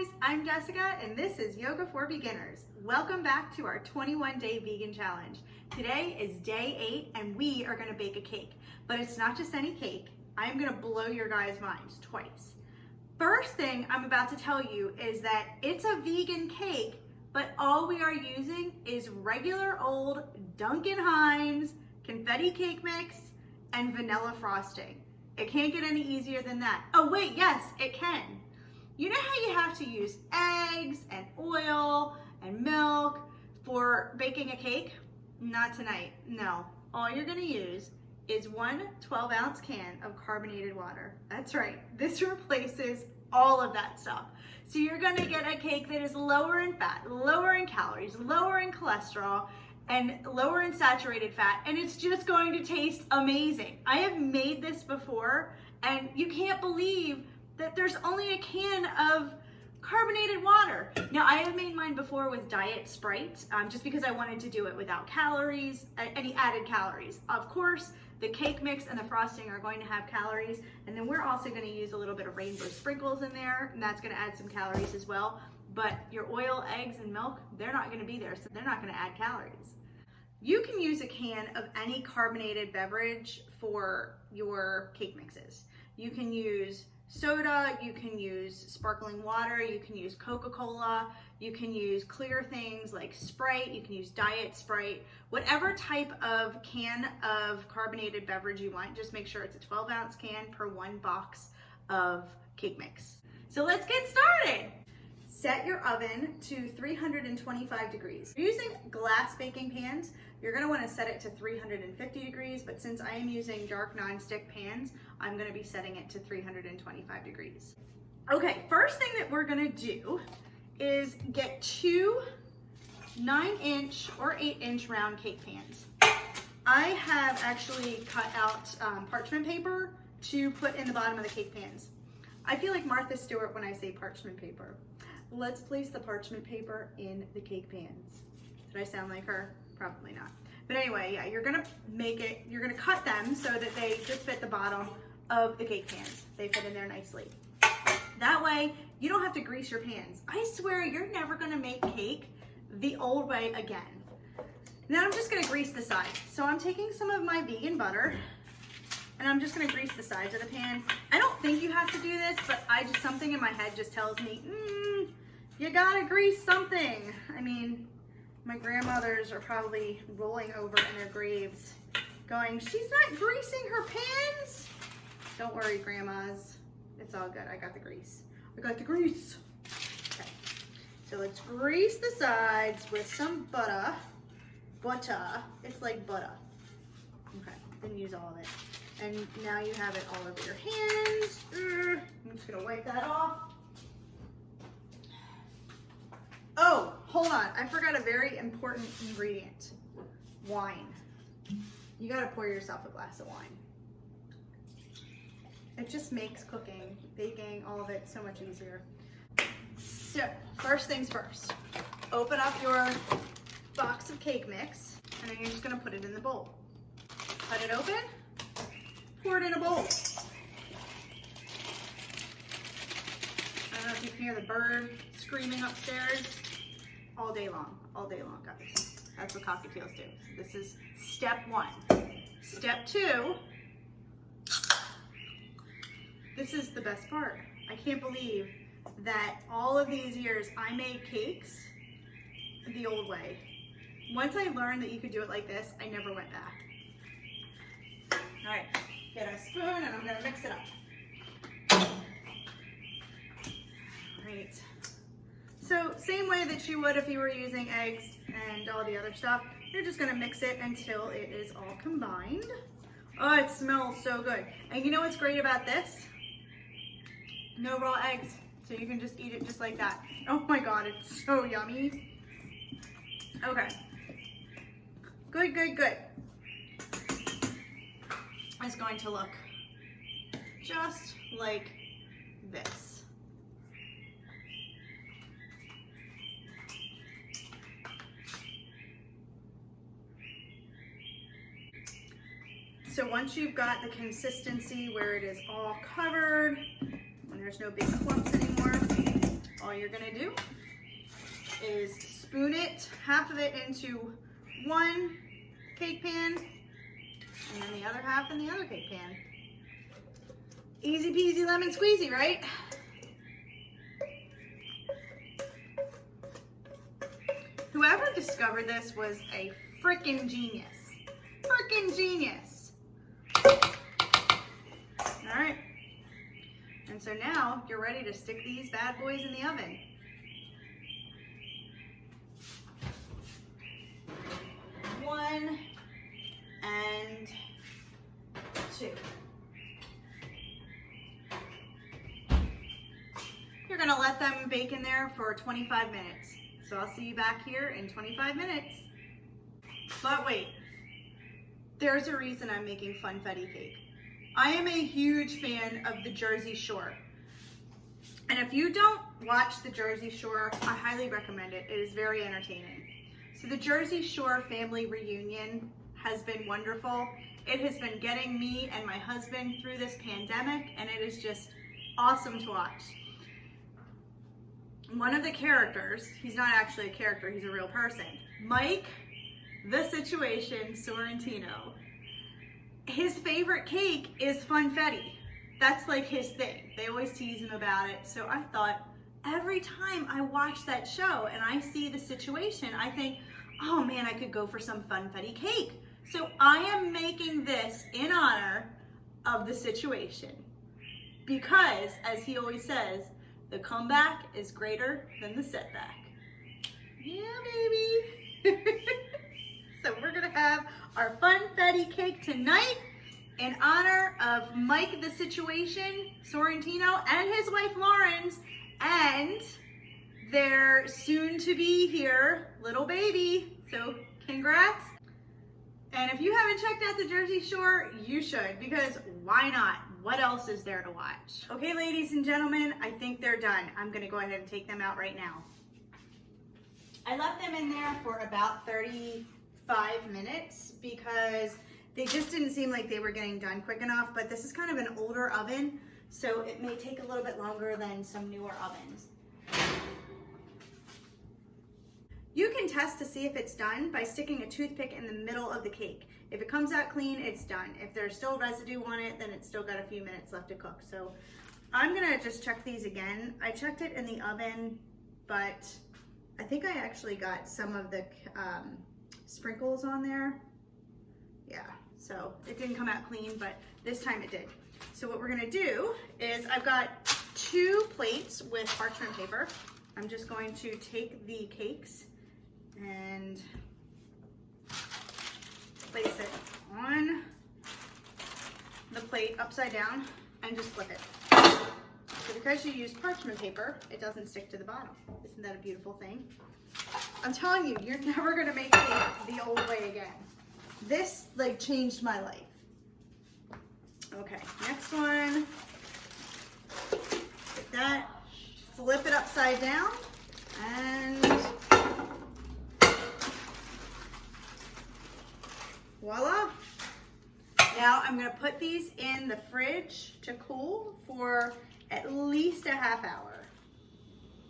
guys, I'm Jessica and this is Yoga for Beginners. Welcome back to our 21-day vegan challenge. Today is day 8 and we are gonna bake a cake, but it's not just any cake. I'm gonna blow your guys' minds twice. First thing I'm about to tell you is that it's a vegan cake, but all we are using is regular old Duncan Hines confetti cake mix and vanilla frosting. It can't get any easier than that. Oh wait, yes, it can. You know how you have to use eggs and oil and milk for baking a cake? Not tonight, no. All you're gonna use is one 12-ounce can of carbonated water. That's right, this replaces all of that stuff. So you're gonna get a cake that is lower in fat, lower in calories, lower in cholesterol, and lower in saturated fat, and it's just going to taste amazing. I have made this before, and you can't believe that there's only a can of carbonated water. Now, I have made mine before with diet Sprite, just because I wanted to do it without calories, any added calories. Of course, the cake mix and the frosting are going to have calories, and then we're also gonna use a little bit of rainbow sprinkles in there, and that's gonna add some calories as well. But your oil, eggs, and milk, they're not gonna be there, so they're not gonna add calories. You can use a can of any carbonated beverage for your cake mixes. You can use soda, you can use sparkling water, you can use Coca-Cola, you can use clear things like Sprite, you can use diet Sprite, whatever type of can of carbonated beverage you want, just make sure it's a 12-ounce can per one box of cake mix. So let's get started. Set your oven to 325 degrees. If you're using glass baking pans, you're gonna wanna set it to 350 degrees, but since I am using dark nonstick pans, I'm gonna be setting it to 325 degrees. Okay, first thing that we're gonna do is get two 9-inch or 8-inch round cake pans. I have actually cut out parchment paper to put in the bottom of the cake pans. I feel like Martha Stewart when I say parchment paper. Let's place the parchment paper in the cake pans. Did I sound like her? Probably not. But anyway, yeah, you're gonna cut them so that they just fit the bottom of the cake pans. They fit in there nicely. That way, you don't have to grease your pans. I swear you're never gonna make cake the old way again. Now I'm just gonna grease the sides. So I'm taking some of my vegan butter and I'm just gonna grease the sides of the pan. I don't think you have to do this, but something in my head just tells me, you gotta grease something. I mean, my grandmothers are probably rolling over in their graves going, she's not greasing her pans. Don't worry, grandmas. It's all good, I got the grease. I got the grease. Okay, so let's grease the sides with some butter. Butter, it's like butter. Okay, then use all of it. And now you have it all over your hands. I'm just gonna wipe that off. Oh, hold on, I forgot a very important ingredient, wine. You gotta pour yourself a glass of wine. It just makes cooking, baking, all of it so much easier. So, first things first, open up your box of cake mix, and then you're just gonna put it in the bowl. Cut it open, pour it in a bowl. I don't know if you can hear the bird screaming upstairs. All day long, guys. That's what cockatiels do. This is step 1. Step 2, this is the best part. I can't believe that all of these years I made cakes the old way. Once I learned that you could do it like this, I never went back. All right, get a spoon and I'm gonna mix it up. Great. So same way that you would if you were using eggs and all the other stuff, you're just gonna mix it until it is all combined. Oh, it smells so good. And you know what's great about this? No raw eggs, so you can just eat it just like that. Oh my God, it's so yummy. Okay, good, good, good. It's going to look just like this. So once you've got the consistency where it is all covered, when there's no big clumps anymore, all you're gonna spoon it, half of it into one cake pan, and then the other half in the other cake pan. Easy peasy lemon squeezy, right? Whoever discovered this was a freaking genius. Freaking genius. All right. And so now you're ready to stick these bad boys in the oven. One and two. You're gonna let them bake in there for 25 minutes. So I'll see you back here in 25 minutes. But wait, there's a reason I'm making funfetti cake. I am a huge fan of the Jersey Shore. And if you don't watch the Jersey Shore, I highly recommend it. It is very entertaining. So the Jersey Shore family reunion has been wonderful. It has been getting me and my husband through this pandemic, and it is just awesome to watch. One of the characters, he's not actually a character, he's a real person, Mike, the Situation Sorrentino, his favorite cake is funfetti. That's like his thing. They always tease him about it. So I thought, every time I watch that show and I see the Situation, I think, oh man, I could go for some funfetti cake. So I am making this in honor of the Situation. Because, as he always says, the comeback is greater than the setback. Yeah, baby. So we're gonna have our funfetti cake tonight in honor of Mike the Situation Sorrentino and his wife Lawrence and their soon to be here little baby. So congrats. And if you haven't checked out the Jersey Shore, you should, because why not? What else is there to watch? Okay, ladies and gentlemen, I think they're done. I'm gonna go ahead and take them out right now. I left them in there for about 35 minutes because they just didn't seem like they were getting done quick enough, but this is kind of an older oven, so it may take a little bit longer than some newer ovens. You can test to see if it's done by sticking a toothpick in the middle of the cake. If it comes out clean, it's done. If there's still residue on it, then it's still got a few minutes left to cook. So I'm gonna just check these again. I checked it in the oven, but I think I actually got some of the sprinkles on there. Yeah, so it didn't come out clean, but this time it did. So what we're gonna do is I've got 2 plates with parchment paper. I'm just going to take the cakes and place it on the plate upside down and just flip it. So because you use parchment paper, it doesn't stick to the bottom. Isn't that a beautiful thing? I'm telling you, you're never gonna make cake the old way again. This like changed my life. Okay, next one. Take that, flip it upside down, and voila. Now I'm gonna put these in the fridge to cool for at least a half hour.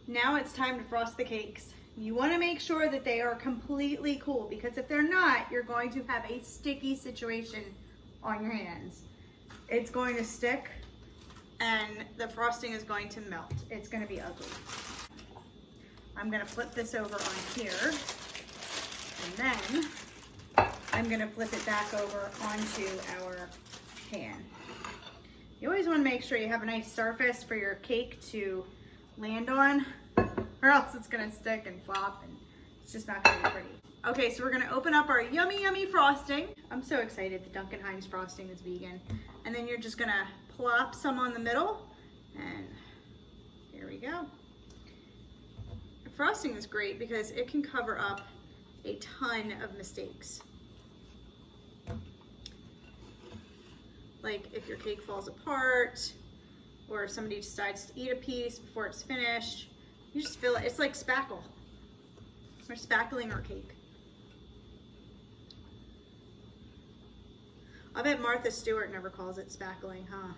Now it's time to frost the cakes. You wanna make sure that they are completely cool, because if they're not, you're going to have a sticky situation on your hands. It's going to stick and the frosting is going to melt. It's gonna be ugly. I'm gonna flip this over on here, and then I'm gonna flip it back over onto our pan. You always wanna make sure you have a nice surface for your cake to land on, or else it's gonna stick and flop and it's just not gonna be pretty. Okay, so we're gonna open up our yummy, yummy frosting. I'm so excited the Duncan Hines frosting is vegan. And then you're just gonna plop some on the middle, and here we go. The frosting is great because it can cover up a ton of mistakes. Like if your cake falls apart, or if somebody decides to eat a piece before it's finished, you just feel it. It's like spackle. We're spackling our cake. I bet Martha Stewart never calls it spackling, huh?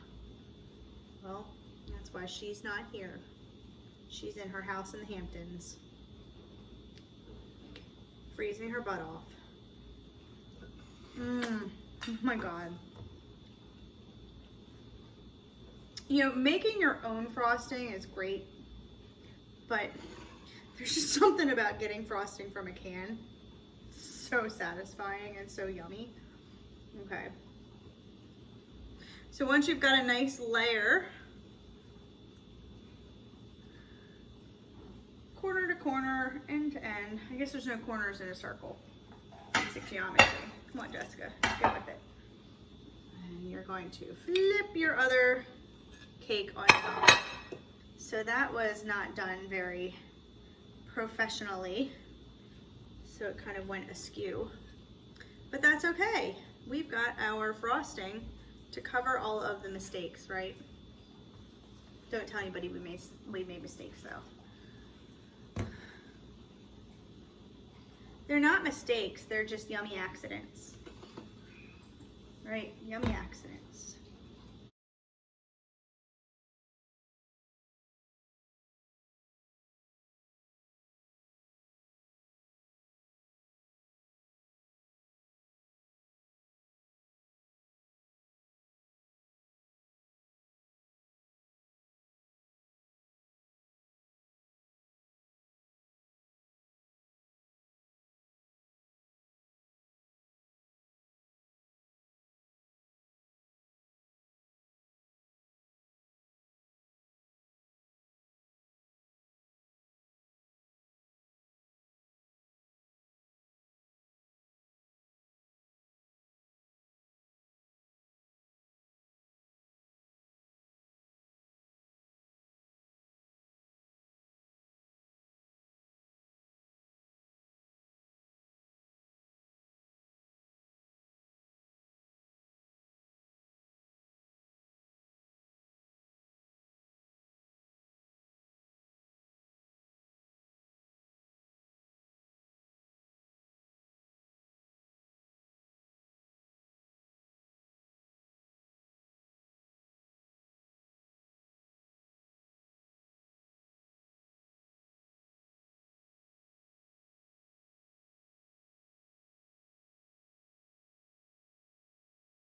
Well, that's why she's not here. She's in her house in the Hamptons. freezing her butt off. Oh my God. You know, making your own frosting is great, but there's just something about getting frosting from a can. So satisfying and so yummy. Okay. So once you've got a nice layer, corner to corner, end to end. I guess there's no corners in a circle. Basic geometry. Come on, Jessica, get with it. And you're going to flip your other cake on top. So that was not done very professionally. So it kind of went askew. But that's okay. We've got our frosting to cover all of the mistakes, right? Don't tell anybody we made mistakes though. They're not mistakes, they're just yummy accidents. Right? Yummy accidents.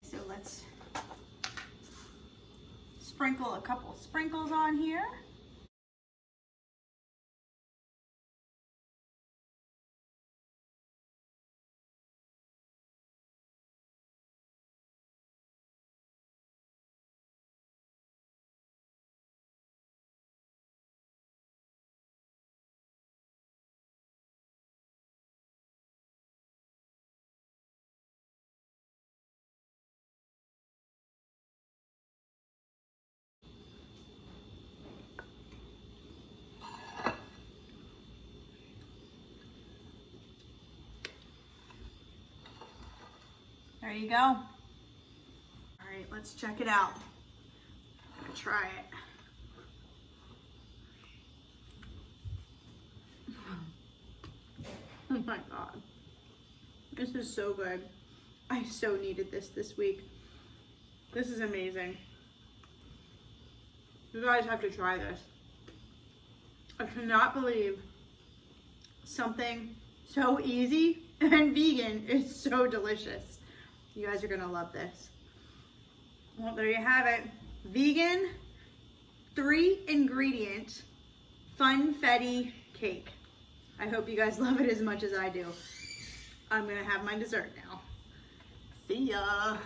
So let's sprinkle a couple sprinkles on here. There you go. All right, let's check it out. I'm gonna try it. Oh my God. This is so good. I so needed this week. This is amazing. You guys have to try this. I cannot believe something so easy and vegan is so delicious. You guys are gonna love this. Well, there you have it. Vegan, 3-ingredient funfetti cake. I hope you guys love it as much as I do. I'm gonna have my dessert now. See ya.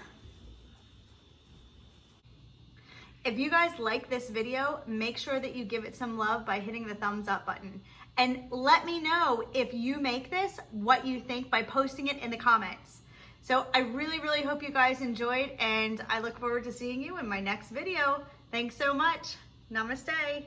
If you guys like this video, make sure that you give it some love by hitting the thumbs up button. And let me know if you make this, what you think by posting it in the comments. So I really, really hope you guys enjoyed, and I look forward to seeing you in my next video. Thanks so much. Namaste.